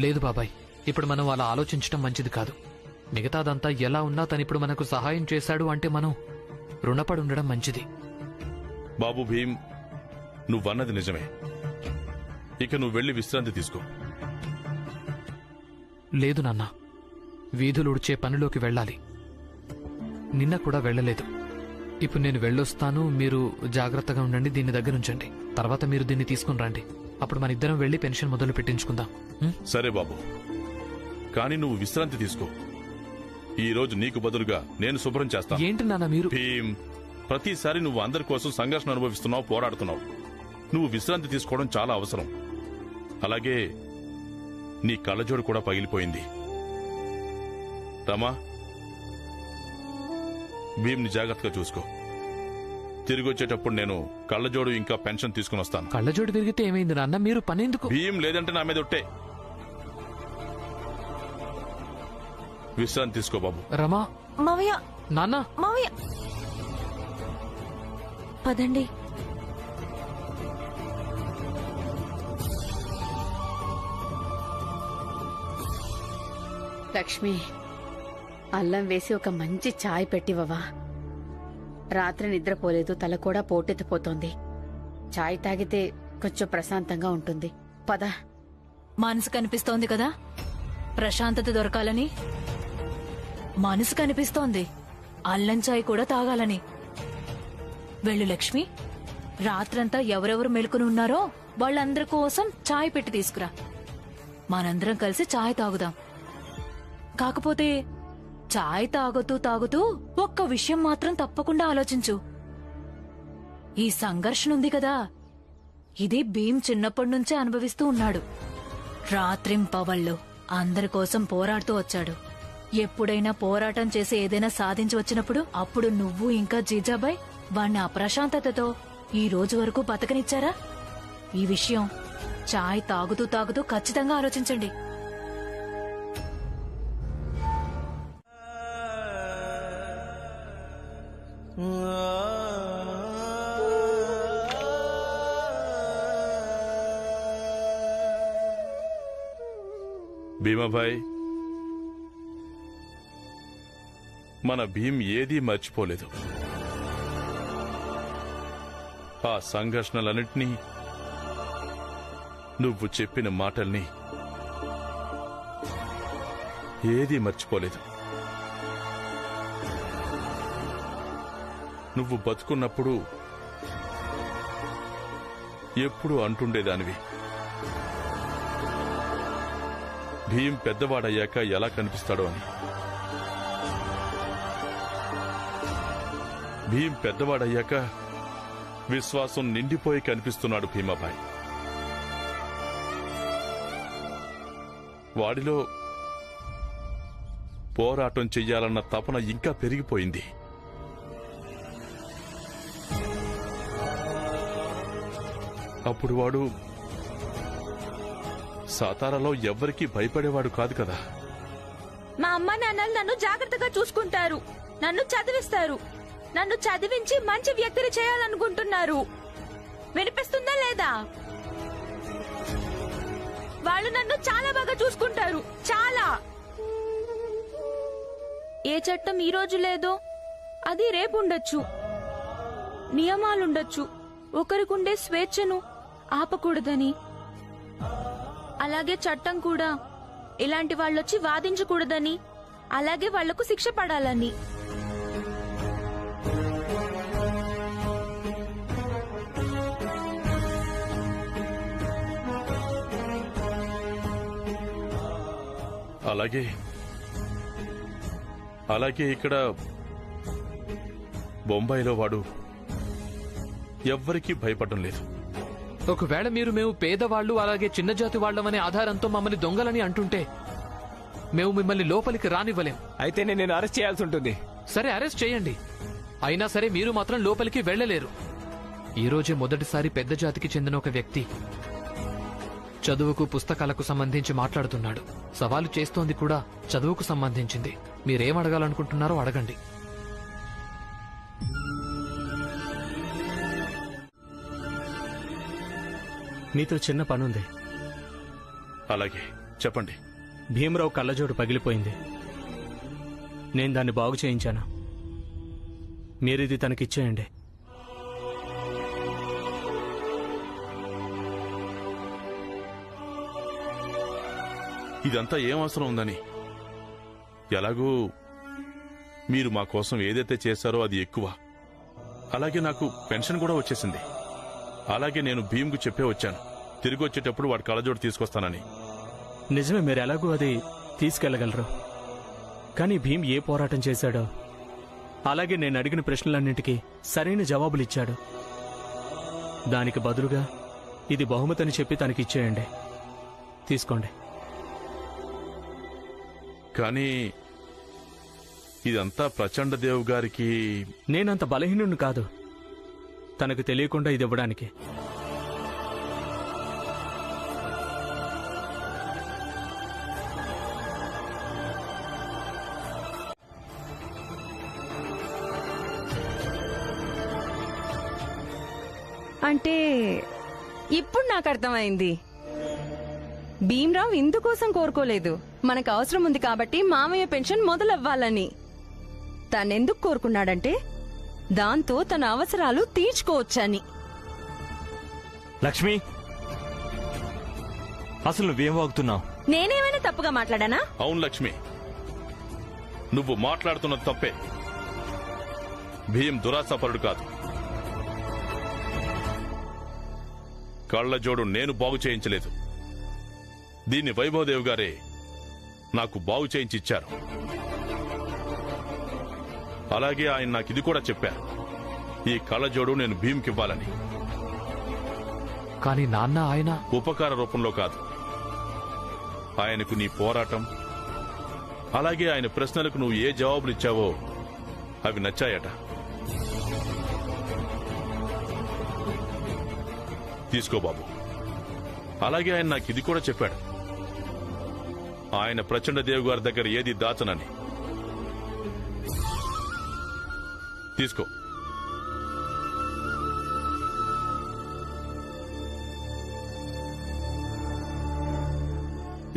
లేదు బాబాయ్, ఇప్పుడు మనం అలా ఆలోచించడం మంచిది కాదు. మిగతాదంతా ఎలా ఉన్నా తనిప్పుడు మనకు సహాయం చేశాడు అంటే మనం రుణపడి ఉండడం మంచిది. బాబు భీమ్, నువ్వన్నది నిజమే. ఇక నువ్వు వెళ్లి విశ్రాంతి తీసుకో. లేదు నాన్న, వీధులు ఉడిచే పనిలోకి వెళ్ళాలి. నిన్న కూడా వెళ్ళలేదు. ఇప్పుడు నేను వెళ్ళొస్తాను, మీరు జాగ్రత్తగా ఉండండి, దీన్ని దగ్గరుంచండి. తర్వాత మీరు దీన్ని తీసుకుని రండి. అప్పుడు మన ఇద్దరం వెళ్లి పెన్షన్ మొదలు పెట్టించుకుందాం. సరే బాబు, కానీ నువ్వు విశ్రాంతి తీసుకో. ఈ రోజు నీకు బదులుగా నేను శుభ్రం చేస్తాను. ఏంటి నాన్న మీరు? భీమ్, ప్రతిసారి నువ్వు అందరి కోసం సంఘర్షణ అనుభవిస్తున్నావు, పోరాడుతున్నావు. నువ్వు విశ్రాంతి తీసుకోవడం చాలా అవసరం. అలాగే నీ కళ్ళజోడు కూడా పగిలిపోయింది. రమా, భీమ్ని జాగ్రత్తగా చూసుకో. తిరిగి వచ్చేటప్పుడు నేను కళ్ళజోడు ఇంకా పెన్షన్ తీసుకుని వస్తాను. కళ్ళజోడు విరిగితే ఏమైంది నాన్న? మీరు పనేందుకు? భీమ్ లేదంటే నా మీద ఒట్టే. విశ్రాంతి తీసుకో బాబు. రమా, మావయ్య, నాన్న, మావయ్య, పదండి. లక్ష్మి, అల్లం వేసి ఒక మంచి చాయ్ పెట్టివవా. రాత్రి నిద్రపోలేదు, తల కూడా పోటెత్తిపోతోంది. చాయ్ తాగితే కొంచెం ప్రశాంతంగా ఉంటుంది. పద. మనసు కనిపిస్తోంది కదా ప్రశాంతత దొరకాలని. మనసు కనిపిస్తోంది అల్లం చాయ్ కూడా తాగాలని. వెళ్ళు లక్ష్మి, రాత్రంతా ఎవరెవరు మెలుకుని ఉన్నారో వాళ్ళందరి కోసం చాయ్ పెట్టి తీసుకురా. మనందరం కలిసి చాయ్ తాగుదాం. కాకపోతే చాయ్ తాగుతూ తాగుతూ ఒక్క విషయం మాత్రం తప్పకుండా ఆలోచించు. ఈ సంఘర్షణ ఉంది కదా, ఇది భీమ్ చిన్నప్పటి నుంచే అనుభవిస్తూ ఉన్నాడు. రాత్రింపవళ్ళు అందరి కోసం పోరాడుతూ వచ్చాడు. ఎప్పుడైనా పోరాటం చేసి ఏదైనా సాధించి వచ్చినప్పుడు అప్పుడు నువ్వు ఇంకా జీజాబాయ్ వాణ్ణి అప్రశాంతతతో ఈ రోజు వరకు బతకనిచ్చారా? ఈ విషయం చాయ్ తాగుతూ తాగుతూ ఖచ్చితంగా ఆలోచించండి. భీమాభాయ్, మన భీమ్ ఏదీ మర్చిపోలేదు. ఆ సంఘర్షణలన్నింటినీ, నువ్వు చెప్పిన మాటల్ని ఏదీ మర్చిపోలేదు. నువ్వు బతుకున్నప్పుడు ఎప్పుడూ అంటుండేదానివి, భీమ్ పెద్దవాడయ్యాక ఎలా కనిపిస్తాడో అని. భీమ్ పెద్దవాడయ్యాక విశ్వాసం నిండిపోయి కనిపిస్తున్నాడు భీమాభాయ్. వాడిలో పోరాటం చెయ్యాలన్న తపన ఇంకా పెరిగిపోయింది. అప్పుడు వాడు సాతారాలో ఎవ్వరికీ భయపడేవాడు కాదు కదా. మా అమ్మ నాన్నలు నన్ను జాగ్రత్తగా చూసుకుంటారు, నన్ను చదివిస్తారు, నన్ను చదివించి మంచి వ్యక్తిని చేయాలనుకుంటున్నారు. వినిపిస్తుందా లేదా? వాళ్ళు నన్ను చాలా బాగా చూసుకుంటారు, చాలా. ఏ చట్టం ఈ రోజు లేదో అది రేపు ఉండొచ్చు. నియమాలుండొచ్చు, ఒకరికుండే స్వేచ్ఛను ఆపకూడదని. అలాగే చట్టం కూడా ఇలాంటి వాళ్ళొచ్చి వాదించకూడదని, అలాగే వాళ్లకు శిక్ష పడాలని. అలాగే ఇక్కడ బొంబాయిలో వాడు ఎవ్వరికీ భయపడడం లేదు. ఒకవేళ మేము పేదవాళ్లు అలాగే చిన్న జాతి వాళ్లమనే ఆధారంతో మమ్మల్ని దొంగలని అంటుంటే మేము మిమ్మల్ని లోపలికి రానివ్వలేం. అయితే నేను అరెస్ట్ చేయాల్సి ఉంటుంది. సరే, అరెస్ట్ చేయండి. అయినా సరే మీరు మాత్రం లోపలికి వెళ్లలేరు. ఈ రోజే మొదటిసారి పెద్ద జాతికి చెందిన ఒక వ్యక్తి చదువుకు పుస్తకాలకు సంబంధించి మాట్లాడుతున్నాడు. సవాలు చేస్తోంది కూడా చదువుకు సంబంధించింది. మీరేం అడగాలనుకుంటున్నారో అడగండి. నీతో చిన్న పనుంది. అలాగే చెప్పండి. భీమరావు కళ్ళజోడు పగిలిపోయింది. నేను దాన్ని బాగు చేయించాను. మీరిది తనకిచ్చేయండి. ఇదంతా ఏం అవసరం ఉందని? ఎలాగూ మీరు మా కోసం ఏదైతే చేశారో అది ఎక్కువ. అలాగే నాకు పెన్షన్ కూడా వచ్చేసింది. అలాగే నేను భీమ్కు చెప్పే వచ్చాను, తిరిగి వచ్చేటప్పుడు వాడి కళ్ళజోడు తీసుకొస్తానని. నిజమే, మీరు ఎలాగూ అది తీసుకెళ్లగలరు. కానీ భీమ్ ఏ పోరాటం చేశాడో, అలాగే నేను అడిగిన ప్రశ్నలన్నింటికీ సరైన జవాబులిచ్చాడు. దానికి బదులుగా ఇది బహుమతని చెప్పి తనకిచ్చేయండి. తీసుకోండి. కానీ ఇదంతా ప్రచండ దేవ్ గారికి. నేనంత బలహీనుడిని కాదు తనకు తెలియకుండా ఇది ఇవ్వడానికి. అంటే ఇప్పుడు నాకు అర్థమైంది. భీమ్రావ్ ఇందుకోసం కోరుకోలేదు. మనకు అవసరం ఉంది కాబట్టి మామయ్య పెన్షన్ మొదలవ్వాలని. తనెందుకు కోరుకున్నాడంటే దాంతో తన అవసరాలు తీర్చుకోవచ్చని. లక్ష్మి, అసలు నువ్వేం వాగుతున్నావు? నేనేమైనా తప్పుగా మాట్లాడానా? అవును లక్ష్మి, నువ్వు మాట్లాడుతున్నది తప్పే. భీమ్ దురాశపరుడు కాదు. కళ్ళజోడు నేను బాగు చేయించలేదు. దీన్ని వైభవదేవ్ గారే నాకు బాగు చేయించి ఇచ్చారు. అలాగే ఆయన నాకు ఇది కూడా చెప్పారు, ఈ కళ్ళజోడు నేను భీమ్కివ్వాలని. కానీ నాన్న ఆయన ఉపకార రూపంలో కాదు. ఆయనకు నీ పోరాటం, అలాగే ఆయన ప్రశ్నలకు నువ్వు ఏ జవాబులు ఇచ్చావో అవి నచ్చాయట. తీసుకో బాబు. అలాగే ఆయన నాకు ఇది కూడా చెప్పాడు, ఆయన ప్రచండ దేవ్ గారి దగ్గర ఏది దాచనని. తీసుకో.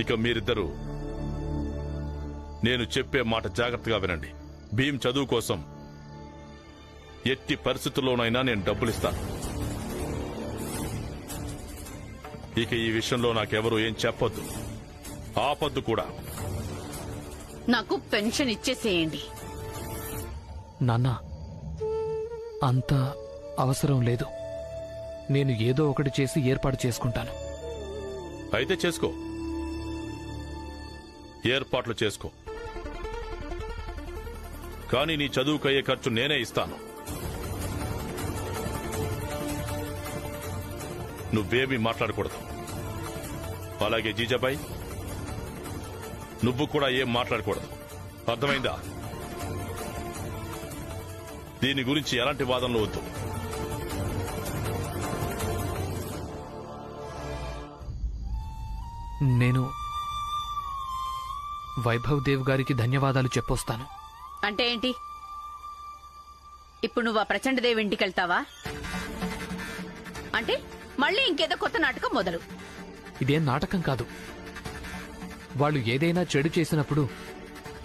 ఇక మీరిద్దరూ నేను చెప్పే మాట జాగ్రత్తగా వినండి. భీమ్ చదువు కోసం ఎట్టి పరిస్థితుల్లోనైనా నేను డబ్బులిస్తాను. ఇక ఈ విషయంలో నాకెవరూ ఏం చెప్పొద్దు, ఆపొద్దు కూడా. నాకు పెన్షన్ ఇచ్చేసేయండి. నాన్న, అంత అవసరం లేదు. నేను ఏదో ఒకటి చేసి ఏర్పాటు చేసుకుంటాను. అయితే చేసుకో, ఏర్పాట్లు చేసుకో. కానీ నీ చదువుకయ్యే ఖర్చు నేనే ఇస్తాను. నువ్వేమీ మాట్లాడకూడదు. అలాగే జీజాబాయ్, నువ్వు కూడా ఏం మాట్లాడకూడదు. అర్థమైందా? దీని గురించి ఎలాంటి వాదనలు వద్దు. నేను వైభవ్ దేవ్ గారికి ధన్యవాదాలు చెప్పొస్తాను. అంటే ఏంటి? ఇప్పుడు నువ్వు ఆ ప్రచండ దేవి ఇంటికి వెళ్తావా? అంటే మళ్ళీ ఇంకేదో కొత్త నాటకం మొదలు. ఇదేం నాటకం కాదు. వాళ్ళు ఏదైనా చెడు చేసినప్పుడు,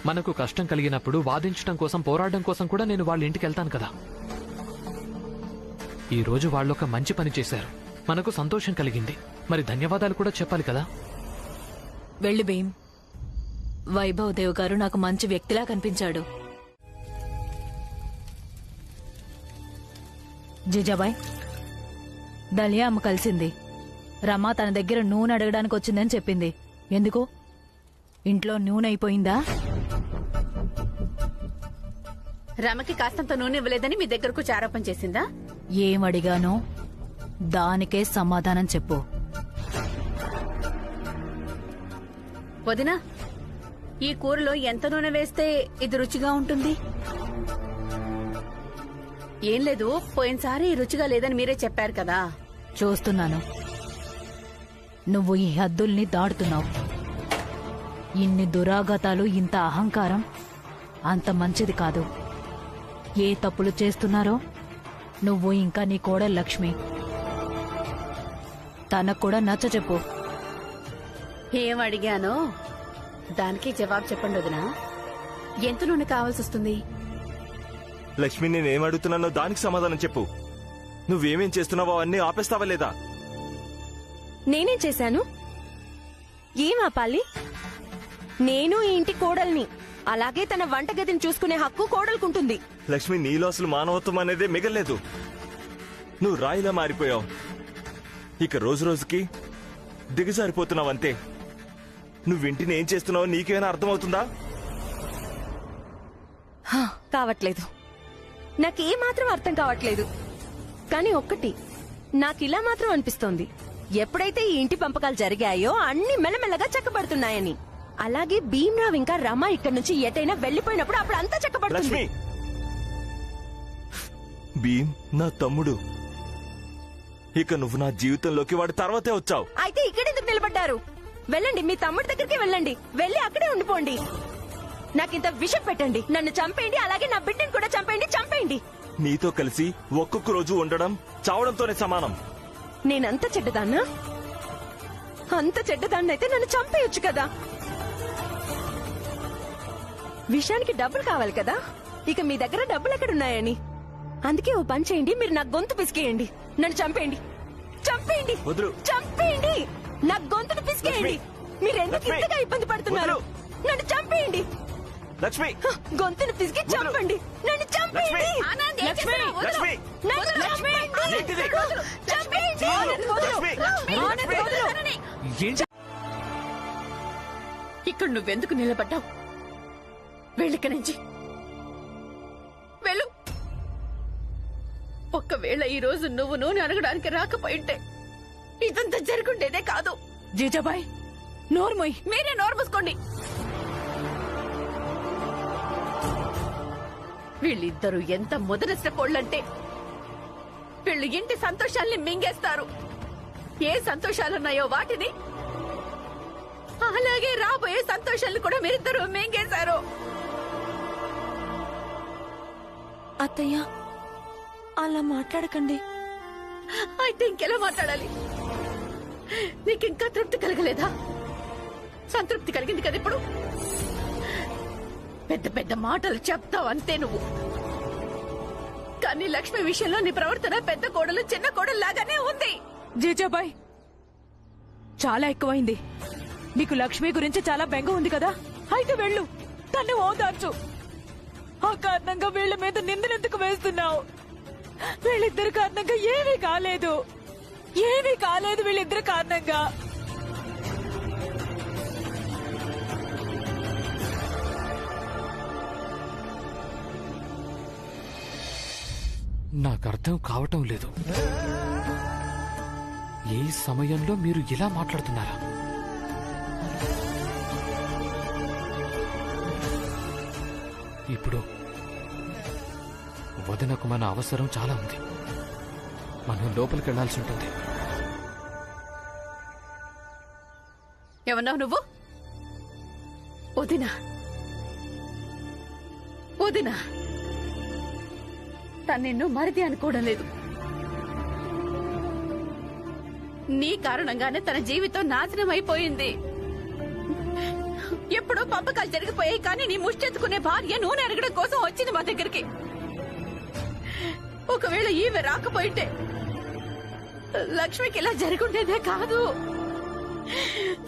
మనకు కష్టం కలిగినప్పుడు వాదించడం కోసం, పోరాడడం కోసం కూడా నేను వాళ్ళ ఇంటికి వెళ్తాను కదా. ఈ రోజు వాళ్ళొక మంచి పని చేశారు, మనకు సంతోషం కలిగింది. మరి ధన్యవాదాలు కూడా చెప్పాలి కదా. వెళ్ళు భీమ్. వైభవ్ దేవ్ గారు నాకు మంచి వ్యక్తిలా కనిపించాడు. జిజాబాయ్, దలియా అమ్మ కలిసింది. రమ తన దగ్గర నూనె అడగడానికి వచ్చిందని చెప్పింది. ఎందుకు? ఇంట్లో నూనె అయిపోయిందా? రమకి కాస్తంత నూనె ఇవ్వలేదని మీ దగ్గరకు ఆరోపణ చేసిందా? ఏమడిగానో దానికే సమాధానం చెప్పు. వదినా, ఈ కూరలో ఎంత నూనె వేస్తే ఇది రుచిగా ఉంటుంది? ఏం లేదు, పోయినసారి రుచిగా లేదని మీరే చెప్పారు కదా. చూస్తున్నాను, నువ్వు ఈ హద్దుల్ని దాటుతున్నావు. ఇన్ని దురాగతాలు, ఇంత అహంకారం అంత మంచిది కాదు. ఏ తప్పులు చేస్తున్నారో నువ్వు ఇంకా నీ కోడలు లక్ష్మి, తనకు కూడా నచ్చ చెప్పు. ఏం అడిగానో దానికి జవాబు చెప్పండి వదినా. ఎంత నూనె కావాల్సి వస్తుంది? లక్ష్మి, నేనేం అడుగుతున్నానో దానికి సమాధానం చెప్పు. నువ్వేమేం చేస్తున్నావో అన్నీ ఆపేస్తావా లేదా? నేనేం చేశాను? ఏం ఆపాలి? నేను ఈ ఇంటి కోడల్ని, అలాగే తన వంటగదిని చూసుకునే హక్కు కోడలుకుంటుంది. లక్ష్మి, నీలో అసలు మానవత్వం అనేదే మిగల్లేదు. నువ్వు రాయిలా మారిపోయావు. ఇక రోజు రోజుకి దిగజారిపోతున్నావంతే. నువ్వింటిని ఏం చేస్తున్నావో నీకేమైనా అర్థమవుతుందా? కావట్లేదు, నాకేమాత్రం అర్థం కావట్లేదు. కానీ ఒక్కటి నాకిలా మాత్రం అనిపిస్తోంది, ఎప్పుడైతే ఈ ఇంటి పంపకాలు జరిగాయో అన్ని మెల్లమెల్లగా చక్కబడుతున్నాయని. అలాగే భీమ్రావ్ ఇంకా రమ ఇక్కడి నుంచి ఎటైనా వెళ్లిపోయినప్పుడు అప్పుడు అంతా చక్కబడుతుంది. లక్ష్మి, భీమ్ నా తమ్ముడు. ఇక నువ్వు నా జీవితంలోకి వాడి తర్వాతే వచ్చావు. అయితే ఇక్కడెందుకు నిలబడ్డారు? వెళ్ళండి, మీ తమ్ముడి దగ్గరికి వెళ్ళండి. వెళ్ళి అక్కడే ఉండిపోండి. నాకింత విషం పెట్టండి, నన్ను చంపేయండి, అలాగే నా బిడ్డను కూడా చంపేయండి, చంపేయండి. నీతో కలిసి ఒక్కొక్క రోజు ఉండడం చావడంతోనే సమానం. నేనంత చెడ్డదాన్నా? అంత చెడ్డదాన్నైతే నన్ను చంపేయొచ్చు కదా. విషయానికి డబ్బులు కావాలి కదా. ఇక మీ దగ్గర డబ్బులు ఎక్కడున్నాయని. అందుకే ఓ పని చేయండి, మీరు నా గొంతు పిసికేయండి, నన్ను చంపేయండి. చంపేయండి, వదులు. చంపేయండి, నా గొంతును పిసికేయండి. మీరెందుకు లక్ష్మి, ఇంతగా ఇబ్బంది పడుతున్నారు? వదులు. నన్ను చంపేయండి. లక్ష్మి, గొంతును పిసికి చంపండి, నన్ను చంపేయండి. లక్ష్మి, లక్ష్మి, నన్ను చంపేయండి. ఏంటిది? చంపేయండి. లక్ష్మి, వదలు. ఇక్కడ నువ్వెందుకు నిలబడ్డావు? వెళ్ళిక నుంచి వెళ్ళు. ఒక్కవేళ ఈ రోజు నువ్వు నూనె అడగడానికి రాకపోయింటే ఇదంతా జరుగుండేదే కాదు. జీజాబాయ్, నోర్మోయ్. మీరే నోరు మూసుకోండి. వీళ్ళిద్దరూ ఎంత ముదరసిన కోళ్ళంటే వీళ్ళు ఇంటి సంతోషాల్ని మింగేస్తారు. ఏ సంతోషాలున్నాయో వాటిని, అలాగే రాబోయే సంతోషాలను కూడా మీరిద్దరూ మింగేశారు. అత్తయ్య, అలా మాట్లాడకండి. అయితే ఇంకెలా మాట్లాడాలి? నీకింకా తృప్తి కలగలేదా? సంతృప్తి కలిగింది కదా ఇప్పుడు? పెద్ద పెద్ద మాటలు చెప్తావు అంతే నువ్వు. కానీ లక్ష్మి విషయంలో నీ ప్రవర్తన పెద్ద కోడలు చిన్న కోడలు లాగానే ఉంది. జీజాబాయ్, చాలా ఎక్కువైంది. నీకు లక్ష్మి గురించి చాలా బెంగ ఉంది కదా. అయితే వెళ్ళు, తన్ని ఓదార్చు. ఆ కారణంగా వీళ్ళ మీద నిందనెందుకు వేస్తున్నావు? వీళ్ళిద్దరి కారణంగా ఏమీ కాలేదు, ఏమీ కాలేదు వీళ్ళిద్దరి కారణంగా. నాకు అర్థం కావటం లేదు. ఏ సమయంలో మీరు ఇలా మాట్లాడుతున్నారా? ఇప్పుడు వదినకు మన అవసరం చాలా ఉంది. మనం లోపలికి వెళ్లాల్సి ఉంటుంది. ఏమన్నావు నువ్వు? వదినా, వదినా, తను నిన్ను మరిది అనుకోవడం లేదు. నీ కారణంగానే తన జీవితం నాశనం అయిపోయింది. ఎప్పుడో పంపకాలు జరిగిపోయాయి, కానీ నీ ముష్టెత్తుకునే భార్య నూనె అడగడం కోసం వచ్చింది మా దగ్గరికి. ఒకవేళ ఈమె రాకపోయింటే లక్ష్మికి ఇలా జరుగుండేదే కాదు,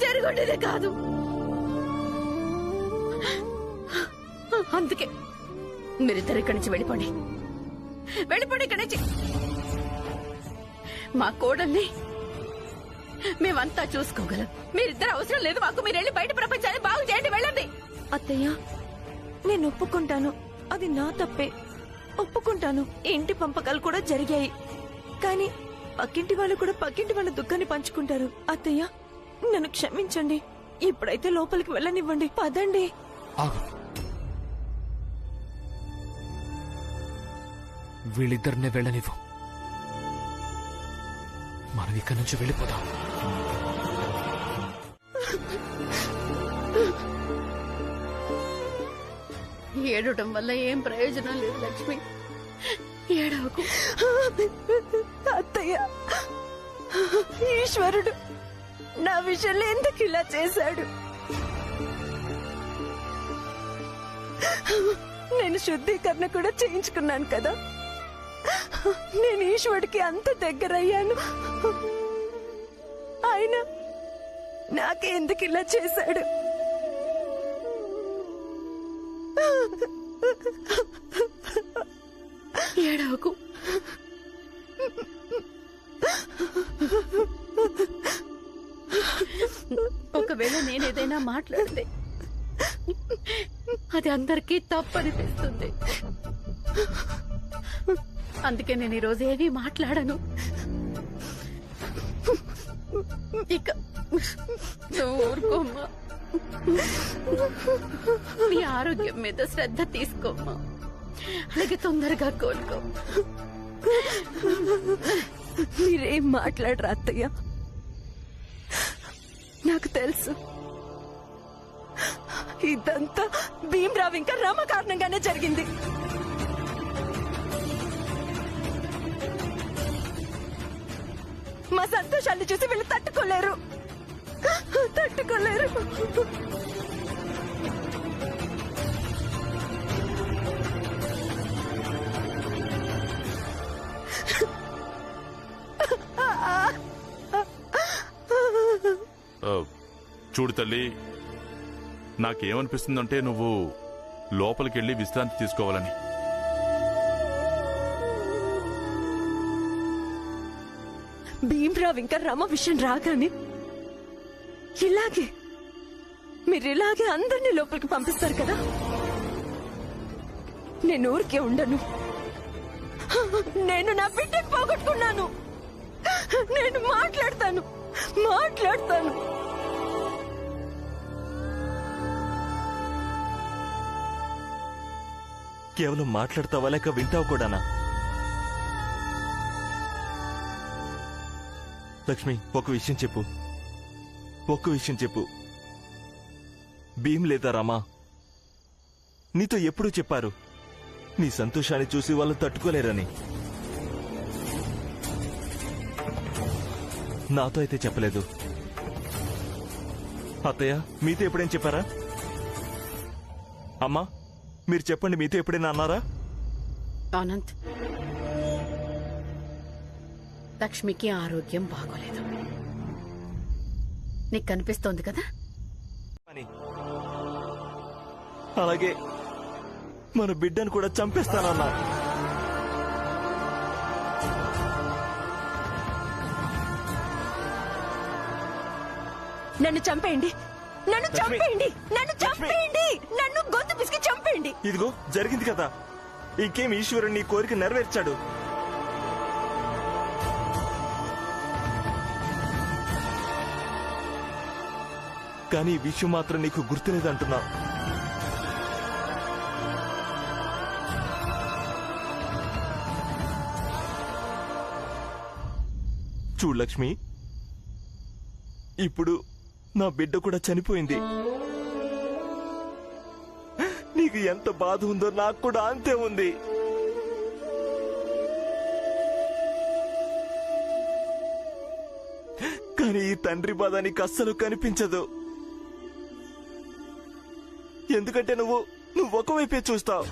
జరుగుండేదే కాదు. అందుకే మీరిద్దరు ఇక్కడి నుంచి వెళ్ళిపోండి, వెళ్ళిపోండి ఇక్కడి నుంచి. మా కోడల్ని మేమంతా చూసుకోగలం. మీరిద్దరు అవసరం లేదు మాకు. మీరు వెళ్ళి బయట ప్రపంచాన్ని బాగు చేయండి, వెళ్ళండి. అత్తయ్య, నేను ఒప్పుకుంటాను, అది నా తప్పే, ఒప్పుకుంటాను. ఇంటి పంపకాలు కూడా జరిగాయి, కానీ పక్కింటి వాళ్ళు కూడా పక్కింటి వాళ్ళ దుఃఖాన్ని పంచుకుంటారు. అత్తయ్య, నన్ను క్షమించండి. ఇప్పుడైతే లోపలికి వెళ్ళనివ్వండి, పదండి. ఆగు. వీళ్ళిద్దరినే వెళ్ళనివ్వు. మనం ఇక్కడి నుంచి వెళ్ళిపోదాం. ఏడవడం వల్ల ఏం ప్రయోజనం లేదు లక్ష్మి, ఏడవకు. అత్తయ్య, ఈశ్వరుడు నా విషయంలో ఎందుకు ఇలా చేశాడు? నేను శుద్ధీకరణ కూడా చేయించుకున్నాను కదా. నేను ఈశ్వరుడికి అంత దగ్గరయ్యాను. ఆయన నాకెందుకు ఇలా చేశాడు? ఏడవకు. ఒకవేళ నేనేదైనా మాట్లాడితే అది అందరికీ తప్పనిపిస్తుంది. అందుకే నేను ఈరోజు ఏమీ మాట్లాడను. ఇక నువ్వు ఊరుకోమ్మా. నీ ఆరోగ్యం మీద శ్రద్ధ తీసుకోమ్మా. అలాగే తొందరగా కోలుకో. మీరేం మాట్లాడరా అత్తయ్య? నాకు తెలుసు ఇదంతా భీమరావు ఇంకా రామ కారణంగానే జరిగింది. మా సంతోషాన్ని చూసి వీళ్ళు తట్టుకోలేరు. చూడు తల్లి, నాకేమనిపిస్తుందంటే నువ్వు లోపలికెళ్ళి విశ్రాంతి తీసుకోవాలని. భీమరావు ఇంకా రామ విషయం రాగానే మీరు ఇలాగే అందరినీ లోపలికి పంపిస్తారు కదా. నేను ఊరికే ఉండను. నేను నా బిడ్డను పోగొట్టుకున్నాను. నేను మాట్లాడతాను. కేవలం మాట్లాడతావా లేక వింటావు కూడానా? లక్ష్మి, ఒక్క విషయం చెప్పు. భీమ్ లేదా రామా నీతో ఎప్పుడూ చెప్పారు నీ సంతోషాన్ని చూసి వాళ్ళు తట్టుకోలేరని. నాతో అయితే చెప్పలేదు. అత్తయ్య, మీతో ఎప్పుడేం చెప్పారా? అమ్మా, మీరు చెప్పండి, మీతో ఎప్పుడైనా అన్నారా? అనంత్, లక్ష్మికి ఆరోగ్యం బాగోలేదు. నీకు కనిపిస్తోంది కదా. అలాగే మన బిడ్డను కూడా చంపేస్తానన్నా. నన్ను చంపేయండి. నన్ను గొంతు పిసికి చంపేయండి. ఇదిగో జరిగింది కదా. ఇంకేం ఈశ్వరుడు నీ కోరిక నెరవేర్చాడు. కానీ ఈ విషయం మాత్రం నీకు గుర్తులేదంటున్నా. చూడు లక్ష్మి, ఇప్పుడు నా బిడ్డ కూడా చనిపోయింది. నీకు ఎంత బాధ ఉందో నాకు కూడా అంతే ఉంది. కానీ ఈ తండ్రి బాధ నీకు అస్సలు కనిపించదు. ఎందుకంటే నువ్వు ఒకవైపే చూస్తావు.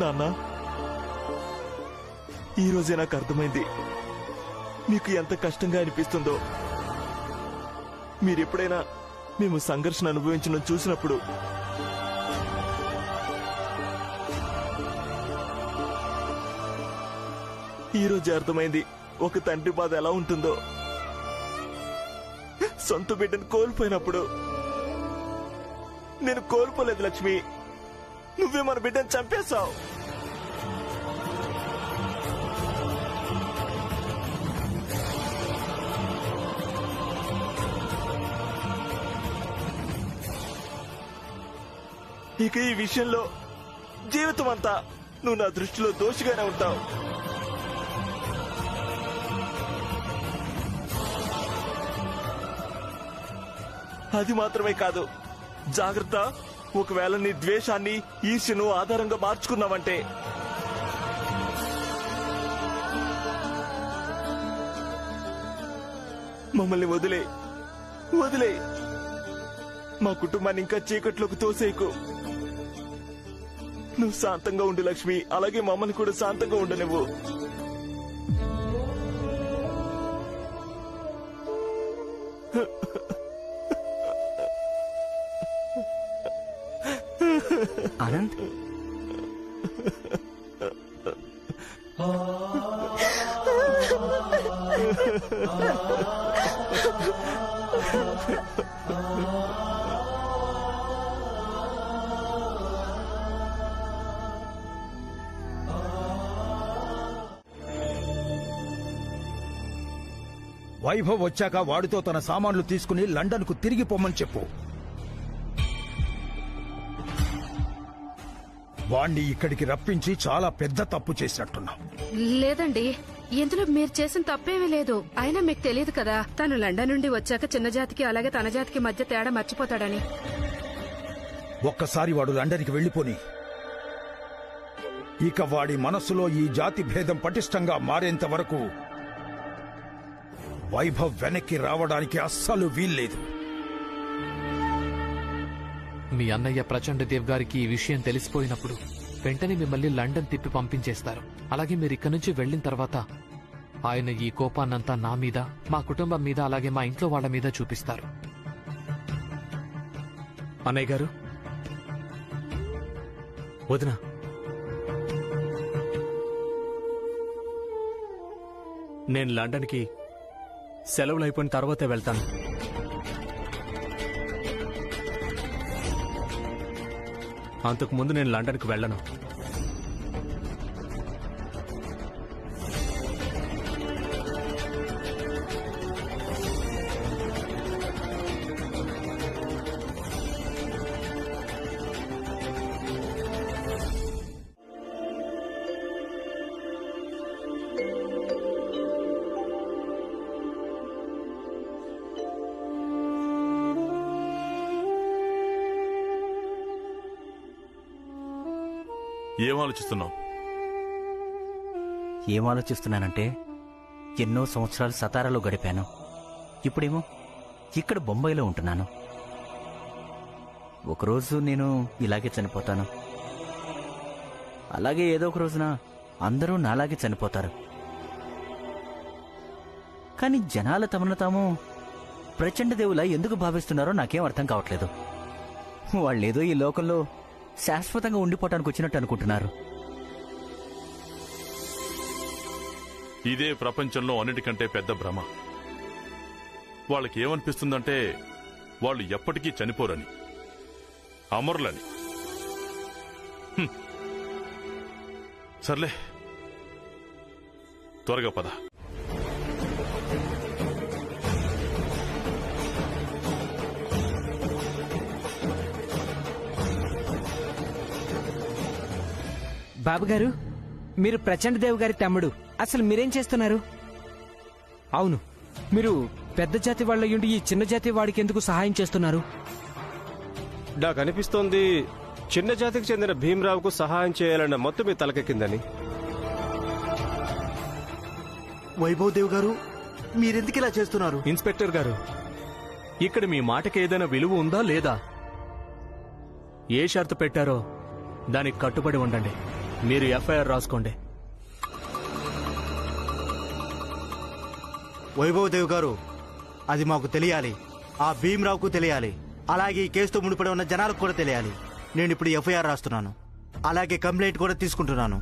నాన్న, ఈ రోజే నాకు అర్థమైంది మీకు ఎంత కష్టంగా అనిపిస్తుందో. మీరెప్పుడైనా మేము సంఘర్షణ అనుభవించడం చూసినప్పుడు ఈ రోజే అర్థమైంది ఒక తండ్రి బాధ ఎలా ఉంటుందో. సొంత బిడ్డను కోల్పోయినప్పుడు. నేను కోల్పోలేదు లక్ష్మి, నువ్వే మన బిడ్డను చంపేశావు. ఇక ఈ విషయంలో జీవితం అంతా నువ్వు నా దృష్టిలో దోషిగానే ఉంటావు. అది మాత్రమే కాదు, జాగ్రత్త. ఒకవేళ నీ ద్వేషాన్ని, ఈర్ష్యను ఆధారంగా మార్చుకున్నావంటే మమ్మల్ని వదిలే వదిలే మా కుటుంబాన్ని ఇంకా చీకట్లోకి తోసేయకు. నువ్వు శాంతంగా ఉండు లక్ష్మి, అలాగే మమ్మల్ని కూడా శాంతంగా ఉండు నువ్వు. ఆనంద్, వైభవ్ వచ్చాక వాడితో తన సామాన్లు తీసుకుని లండన్కు తిరిగి పొమ్మని చెప్పు. వాణ్ణి ఇక్కడికి రప్పించి చాలా పెద్ద తప్పు చేసినట్టున్నాం. లేదండి, ఇందులో మీరు చేసిన తప్పేమీ లేదు. అయినా మీకు తెలియదు కదా, తను లండన్ నుండి వచ్చాక చిన్న జాతికి అలాగే తన జాతికి మధ్య తేడా మర్చిపోతాడని. ఒక్కసారి వాడు లండన్కి వెళ్లిపోని ఇక వాడి మనస్సులో ఈ జాతి భేదం పటిష్టంగా మారేంత వరకు వైభవ్ వెనక్కి రావడానికి అస్సలు వీల్లేదు. మీ అన్నయ్య ప్రచండ దేవ్ గారికి ఈ విషయం తెలిసిపోయినప్పుడు వెంటనే మిమ్మల్ని లండన్ తిప్పి పంపించేస్తారు. అలాగే మీరు ఇక్కడి నుంచి వెళ్లిన తర్వాత ఆయన ఈ కోపాన్నంతా నా మీద, మా కుటుంబం మీద, అలాగే మా ఇంట్లో వాళ్ళ మీద చూపిస్తారు. అన్నయ్య గారు, వదినా, నేను లండన్కి సెలవులు అయిపోయిన తర్వాతే వెళ్తాను. అంతకుముందు నేను లండన్కి వెళ్ళను. ఏం ఆలోచిస్తున్నావు? ఏం ఆలోచిస్తున్నానంటే ఎన్నో సంవత్సరాలు సతారాలో గడిపాను. ఇప్పుడేమో ఇక్కడ బొంబాయిలో ఉంటున్నాను. ఒకరోజు నేను ఇలాగే చనిపోతాను. అలాగే ఏదో ఒక రోజున అందరూ నాలాగే చనిపోతారు. కానీ జనాలు తమను తాము ప్రచండ దేవులా ఎందుకు భావిస్తున్నారో నాకేం అర్థం కావట్లేదు. వాళ్ళేదో ఈ లోకంలో శాశ్వతంగా ఉండిపోవటానికి వచ్చినట్టు అనుకుంటున్నారు. ఇదే ప్రపంచంలో అన్నిటికంటే పెద్ద భ్రమ. వాళ్ళకి ఏమనిపిస్తుందంటే వాళ్ళు ఎప్పటికీ చనిపోరని, అమరులని. సర్లే, త్వరగా పద. బాబుగారు, మీరు ప్రచండ దేవ్ గారి తమ్ముడు. అసలు మీరేం చేస్తున్నారు? అవును, మీరు పెద్ద జాతి వాళ్ళయుండి ఈ చిన్న జాతి వాడికి ఎందుకు సహాయం చేస్తున్నారు? నాకు అనిపిస్తోంది చిన్న జాతికి చెందిన భీమరావుకు సహాయం చేయాలన్న మొత్తం మీ తలకెక్కిందని. వైభవ్ దేవ్ గారు, మీరెందుకు ఇలా చేస్తున్నారు? ఇన్స్పెక్టర్ గారు, ఇక్కడ మీ మాటకి ఏదైనా విలువ ఉందా లేదా? ఏ షరతు పెట్టారో దానికి కట్టుబడి ఉండండి. మీరు ఎఫ్ఐఆర్ రాసుకోండి. వైభవ్ దేవ్ గారు, అది మాకు తెలియాలి, ఆ భీమరావుకు తెలియాలి, అలాగే ఈ కేసుతో ముడిపడి ఉన్న జనాలకు కూడా తెలియాలి. నేను ఇప్పుడు ఎఫ్ఐఆర్ రాస్తున్నాను, అలాగే కంప్లైంట్ కూడా తీసుకుంటున్నాను.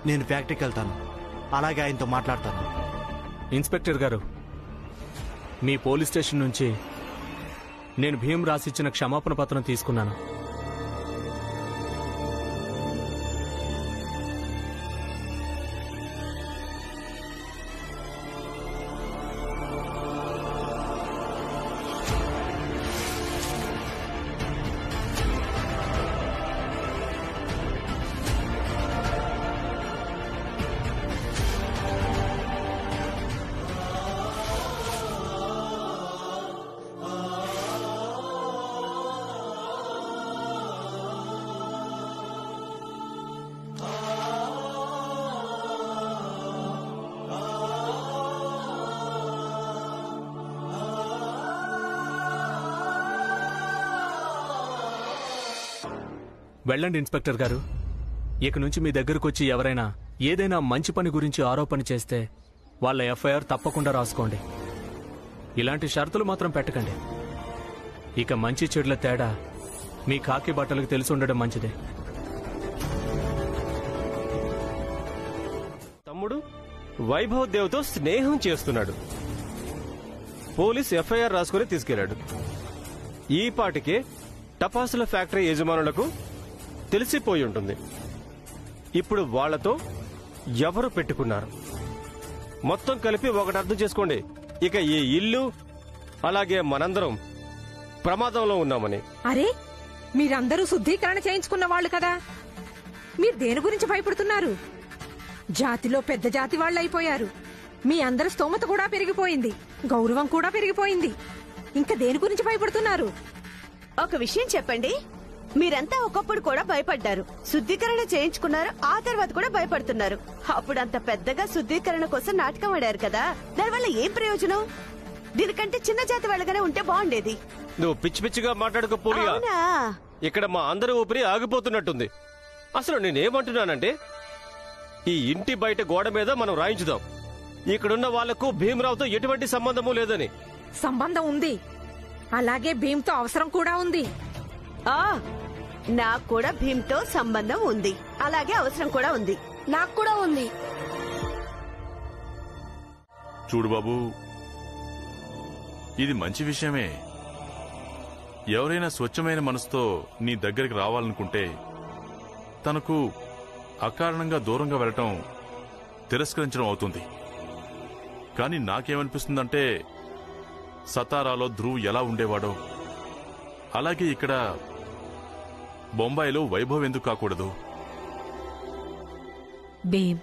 నేను ఫ్యాక్టరీకి వెళ్తాను, అలాగే ఆయనతో మాట్లాడతాను. ఇన్స్పెక్టర్ గారు, మీ పోలీస్ స్టేషన్ నుంచి నేను భీమ్ రాసిచ్చిన క్షమాపణ పత్రం తీసుకున్నాను. వెళ్ళండి ఇన్స్పెక్టర్ గారు. ఇక నుంచి మీ దగ్గరకు వచ్చి ఎవరైనా ఏదైనా మంచి పని గురించి ఆరోపణ చేస్తే వాళ్ళ ఎఫ్ఐఆర్ తప్పకుండా రాసుకోండి. ఇలాంటి షరతులు మాత్రం పెట్టకండి. ఇక మంచి చెడుల తేడా మీ కాకి బట్టలకు తెలిసి ఉండడం మంచిదే. తమ్ముడు వైభవ్ దేవ్తో స్నేహం చేస్తున్నాడు. పోలీస్ ఎఫ్ఐఆర్ రాసుకుని తీసుకెళ్లాడు. ఈ పాటికే టపాసుల ఫ్యాక్టరీ యజమానులకు తెలిసిపోయి ఉంటుంది. ఇప్పుడు వాళ్లతో ఎవరు పెట్టుకున్నారు మొత్తం కలిపి ఒకటి అర్థం చేసుకోండి. ఇక ఈ ఇల్లు అలాగే మనందరం ప్రమాదంలో ఉన్నామని. అరే, మీరందరూ శుద్ధీకరణ చేయించుకున్న వాళ్ళు కదా, మీరు దేని గురించి భయపడుతున్నారు? జాతిలో పెద్ద జాతి వాళ్ళు అయిపోయారు. మీ అందరి స్తోమత కూడా పెరిగిపోయింది, గౌరవం కూడా పెరిగిపోయింది. ఇంకా దేని గురించి భయపడుతున్నారు? ఒక విషయం చెప్పండి, మీరంతా ఒకప్పుడు కూడా భయపడ్డారు, శుద్ధీకరణ చేయించుకున్నారు, ఆ తర్వాత కూడా భయపడుతున్నారు. అప్పుడు అంత పెద్దగా శుద్ధీకరణ కోసం నాటకం ఆడారు కదా, దానివల్ల ఏం ప్రయోజనం? దీనికంటే చిన్న జాతి వాళ్ళగానే ఉంటే బాగుండేది. నువ్వు పిచ్చి పిచ్చిగా మాట్లాడుకోపోలియా. ఇక్కడ మా అందరి ఊపిరి ఆగిపోతున్నట్టుంది. అసలు నేనేమంటున్నానంటే, ఈ ఇంటి బయట గోడ మీద మనం రాయించుదాం, ఇక్కడున్న వాళ్లకు భీమరావుతో ఎటువంటి సంబంధము లేదని. సంబంధం ఉంది, అలాగే భీమ్తో అవసరం కూడా ఉంది. నాకు కూడా భీమ్తో సంబంధం ఉంది, అలాగే అవసరం కూడా ఉంది. నాకు కూడా ఉంది. చూడు బాబు, ఇది మంచి విషయమే. ఎవరైనా స్వచ్ఛమైన మనసుతో నీ దగ్గరికి రావాలనుకుంటే తనకు అకారణంగా దూరంగా వెళ్ళటం తిరస్కరించడం అవుతుంది. కానీ నాకేమనిపిస్తుందంటే, సతారాలో ధ్రువ్ ఎలా ఉండేవాడో అలాగే ఇక్కడ బొంబాయిలో వైభవ్ ఎందుకు కాకూడదు? భీమ్,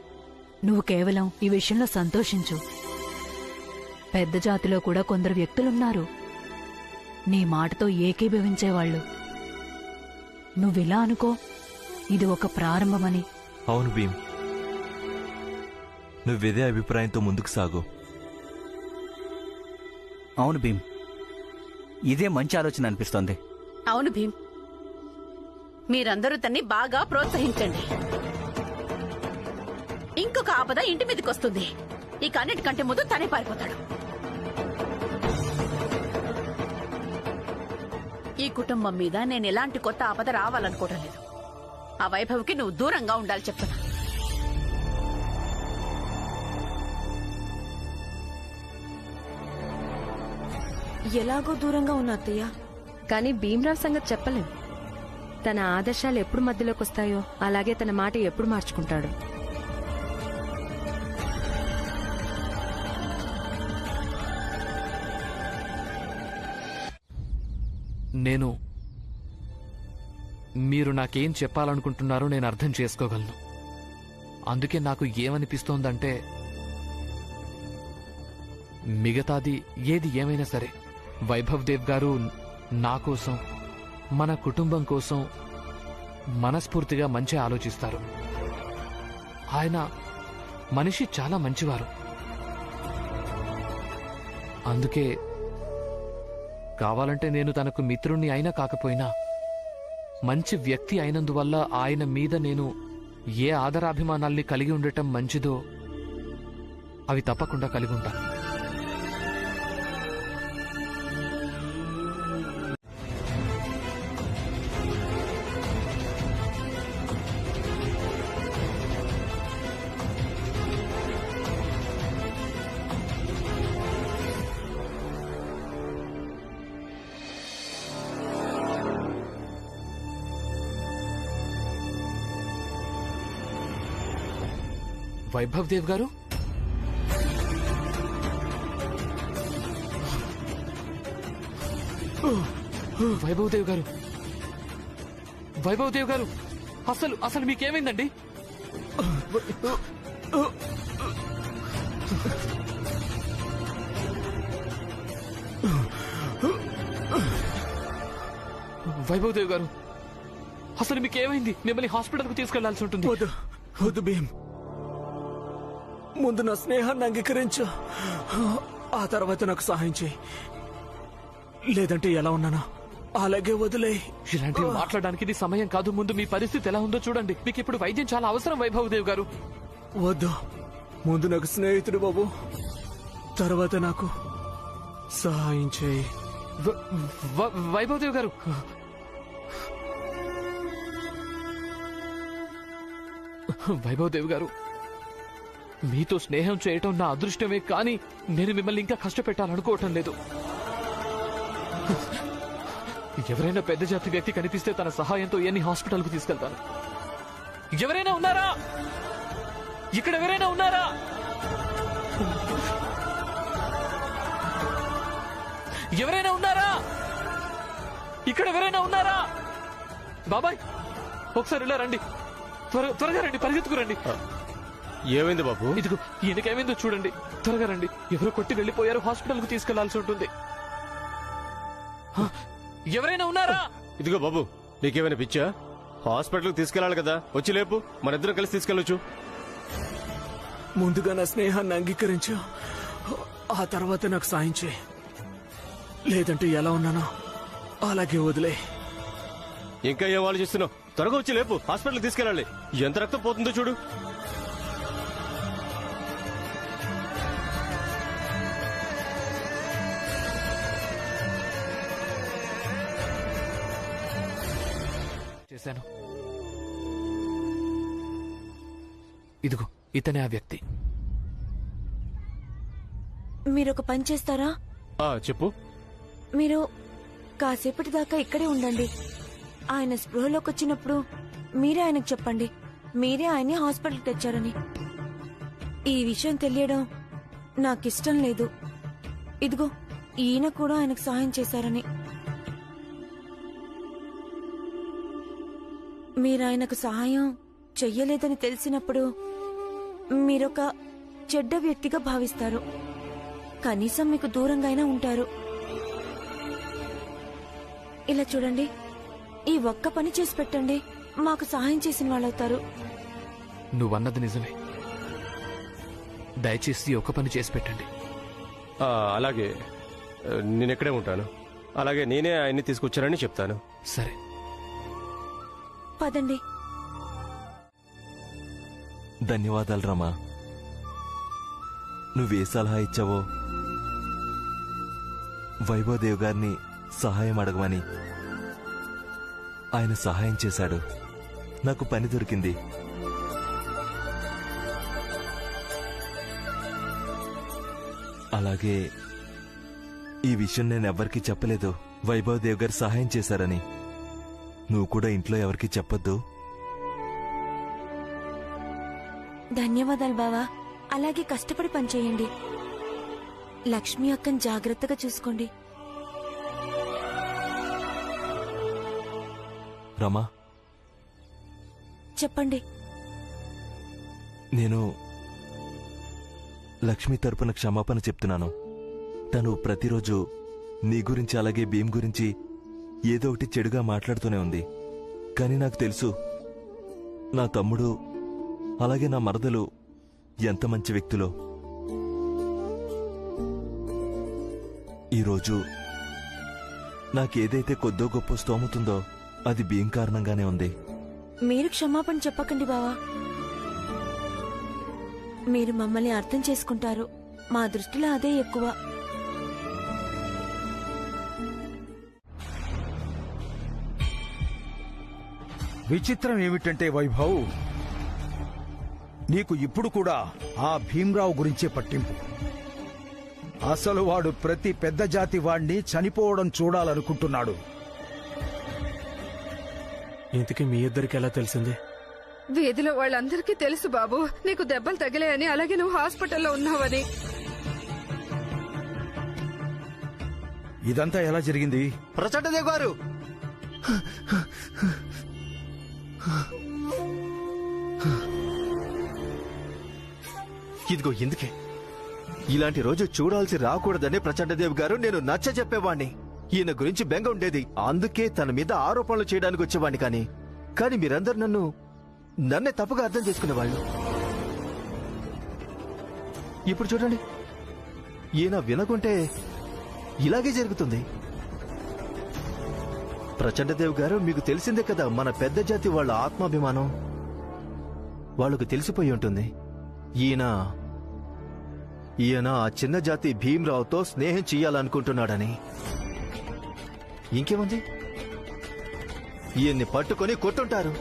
నువ్వు కేవలం ఈ విషయంలో సంతోషించు. పెద్ద జాతిలో కూడా కొందరు వ్యక్తులున్నారు నీ మాటతో ఏకీభవించేవాళ్లు. నువ్విలా అనుకో, ఇది ఒక ప్రారంభమని. అవును భీమ్, నువ్విదే అభిప్రాయంతో ముందుకు సాగు. అవును భీమ్, ఇదే మంచి ఆలోచన అనిపిస్తోంది. అవును భీమ్, మీరందరూ తన్ని బాగా ప్రోత్సహించండి. ఇంకొక ఆపద ఇంటి మీదకి వస్తుంది, ఇక అన్నిటికంటే ముందు తనే పారిపోతాడు. ఈ కుటుంబం మీద నేను ఎలాంటి కొత్త ఆపద రావాలనుకోవడం లేదు. ఆ వైభవ్కి నువ్వు దూరంగా ఉండాలి చెప్తున్నా. ఎలాగో దూరంగా ఉన్నా అత్తయ్య, కానీ భీమ్రావ్ సంగతి చెప్పలేం. తన ఆదర్శాలు ఎప్పుడు మధ్యలోకి వస్తాయో అలాగే తన మాట ఎప్పుడు మార్చుకుంటాడు. మీరు నాకేం చెప్పాలనుకుంటున్నారో నేను అర్థం చేసుకోగలను. అందుకే నాకు ఏమనిపిస్తోందంటే, మిగతాది ఏది ఏమైనా సరే వైభవ్ దేవ్ గారు నా కోసం, మన కుటుంబం కోసం మనస్ఫూర్తిగా మంచి ఆలోచిస్తారు. ఆయన మనిషి చాలా మంచివారు. అందుకే కావాలంటే నేను తనకు మిత్రుణ్ణి అయినా కాకపోయినా మంచి వ్యక్తి అయినందువల్ల ఆయన మీద నేను ఏ ఆదరాభిమానాల్ని కలిగి ఉండటం మంచిదో అవి తప్పకుండా కలిగి ఉంటాను. వైభవ్ దేవ్ గారు? వైభవ్ దేవ్ గారు, వైభవ్ దేవ్ గారు, అసలు అసలు మీకేమైందండి? వైభవ్ దేవ్ గారు, అసలు మీకేమైంది? మిమ్మల్ని హాస్పిటల్కు తీసుకెళ్లాల్సి ఉంటుంది. వద్దు భీమ్, ముందు నా స్నేహాన్ని అంగీకరించు, ఆ తర్వాత నాకు సహాయం చేయి. లేదంటే ఎలా ఉన్నానా అలాగే వదిలే. ఇలాంటివి మాట్లాడడానికి ఇది సమయం కాదు. ముందు మీ పరిస్థితి ఎలా ఉందో చూడండి. మీకు ఇప్పుడు వైద్యం చాలా అవసరం వైభవ్ దేవ్ గారు. వద్దు, ముందు నాకు స్నేహితుడు బాబు, తర్వాత నాకు సహాయం చేయి. వైభవ్ దేవ్ గారు, వైభవ్ దేవ్ గారు, మీతో స్నేహం చేయటం నా అదృష్టమే, కానీ నేను మిమ్మల్ని ఇంకా కష్టపెట్టాలనుకోవటం లేదు. ఎవరైనా పెద్ద జాతి వ్యక్తి కనిపిస్తే తన సహాయంతో ఎన్ని హాస్పిటల్కు తీసుకెళ్తాను. ఎవరైనా ఉన్నారా? ఇక్కడ ఎవరైనా ఉన్నారా? ఎవరైనా ఉన్నారా? ఇక్కడ ఎవరైనా ఉన్నారా? బాబాయ్, ఒకసారి ఇలా రండి, త్వరగా రండి, పరిగెత్తుకురండి. ఏమైంది బాబు? ఇదిగో ఈయనకేమైందో చూడండి, త్వరగా రండి. ఎవరు కొట్టి వెళ్లిపోయారు, హాస్పిటల్ కు తీసుకెళ్లాల్సి ఉంటుంది. ఎవరైనా ఉన్నారా? ఇదిగో బాబు, నీకేమైనా పిచ్చా? హాస్పిటల్కి తీసుకెళ్ళాలి కదా, వచ్చి లేపు, మనిద్దరం కలిసి తీసుకెళ్ళొచ్చు. ముందుగా నా స్నేహాన్ని అంగీకరించు, ఆ తర్వాత నాకు సాయం చేయి. లేదంటే ఎలా ఉన్నానో అలాగే వదిలే. ఇంకా ఏం ఆలోచిస్తున్నావు? త్వరగా వచ్చి లేపు, హాస్పిటల్కి తీసుకెళ్ళాలి. ఎంత రక్తం పోతుందో చూడు. చేశాను. ఇదిగో ఇతనే ఆ వ్యక్తి. మీరొక పని చేస్తారా? చెప్పు. మీరు కాసేపటి దాకా ఇక్కడే ఉండండి. ఆయన స్పృహలోకి వచ్చినప్పుడు మీరే ఆయనకు చెప్పండి, మీరే ఆయన్ని హాస్పిటల్కి తెచ్చారని. ఈ విషయం తెలియడం నాకిష్టం లేదు. ఇదిగో ఈయన కూడా ఆయనకు సహాయం చేశారని. మీరాయనకు సహాయం చెయ్యలేదని తెలిసినప్పుడు మీరొక చెడ్డ వ్యక్తిగా భావిస్తారు. కనీసం మీకు దూరంగా అయినా ఉంటారు. ఇలా చూడండి, ఈ ఒక్క పని చేసి పెట్టండి, మాకు సహాయం చేసిన వాళ్ళవుతారు. నువ్వన్నది నిజమే. దయచేసి ఒక పని చేసి పెట్టండి. అలాగే, నేనెక్కడే ఉంటాను. అలాగే నేనే ఆయన్ని తీసుకొచ్చానని చెప్తాను. సరే, పదండి. ధన్యవాదాలు రమా. నువ్వే సలహా ఇచ్చావో, వైభవ్ దేవ్ గారిని సహాయం అడగమని, ఆయన సహాయం చేశాడు. నాకు పని దొరికింది. అలాగే ఈ విషయం నేను ఎవ్వరికీ చెప్పలేదు, వైభవ్ దేవ్ గారు సహాయం చేశారని. నువ్వు కూడా ఇంట్లో ఎవరికీ చెప్పొద్దు. ధన్యవాదాలు బావా. అలాగే కష్టపడి పనిచేయండి. లక్ష్మి అక్కని జాగ్రత్తగా చూసుకోండి. రమా, చెప్పండి. నేను లక్ష్మి తరపున క్షమాపణ చెప్తున్నాను. తను ప్రతిరోజు నీ గురించి అలాగే భీమ్ గురించి ఏదో ఒకటి చెడుగా మాట్లాడుతూనే ఉంది. కానీ నాకు తెలుసు నా తమ్ముడు అలాగే నా మరదలు ఎంత మంచి వ్యక్తులో. ఈరోజు నాకేదైతే కొద్దో గొప్ప స్తోమతుందో అది భీమ్ కారణంగానే ఉంది. మీరు క్షమాపణ చెప్పకండి బావా. మీరు మమ్మల్ని అర్థం చేసుకుంటారు. మా దృష్టిలో అదే ఎక్కువ. విచిత్రం ఏమిటంటే వైభవ్, నీకు ఇప్పుడు కూడా ఆ భీమ్రావు గురించే పట్టింపు. అసలు వాడు ప్రతి పెద్ద జాతి వాణ్ణి చనిపోవడం చూడాలనుకుంటున్నాడు. ఇంతకీ మీ ఇద్దరికి ఎలా తెలిసింది? వీధిలో వాళ్ళందరికీ తెలుసు బాబు నీకు దెబ్బలు తగిలాయని, అలాగే నువ్వు హాస్పిటల్లో ఉన్నావని. ఇదంతా ఎలా జరిగింది? ప్రచండదేవ్ గారు, ఇదిగో ఇందుకే ఇలాంటి రోజు చూడాల్సి రాకూడదని ప్రచండదేవ్ గారు నేను నచ్చ చెప్పేవాణ్ణి. ఈయన గురించి బెంగ ఉండేది, అందుకే తన మీద ఆరోపణలు చేయడానికి వచ్చేవాణ్ణి. కానీ మీరందరూ నన్నే తప్పుగా అర్థం చేసుకునేవాళ్ళు. ఇప్పుడు చూడండి, ఈయన వినకుంటే ఇలాగే జరుగుతుంది. ప్రచండదేవ్ గారు, మీకు తెలిసిందే కదా మన పెద్ద జాతి వాళ్ళ ఆత్మాభిమానం. వాళ్ళకు తెలిసిపోయి ఉంటుంది ఈయన ఆ చిన్న జాతి భీమ్రావుతో స్నేహం చెయ్యాలనుకుంటున్నాడని. ఇంకేముంది, ఈయన్ని పట్టుకొని కొట్టుంటారు.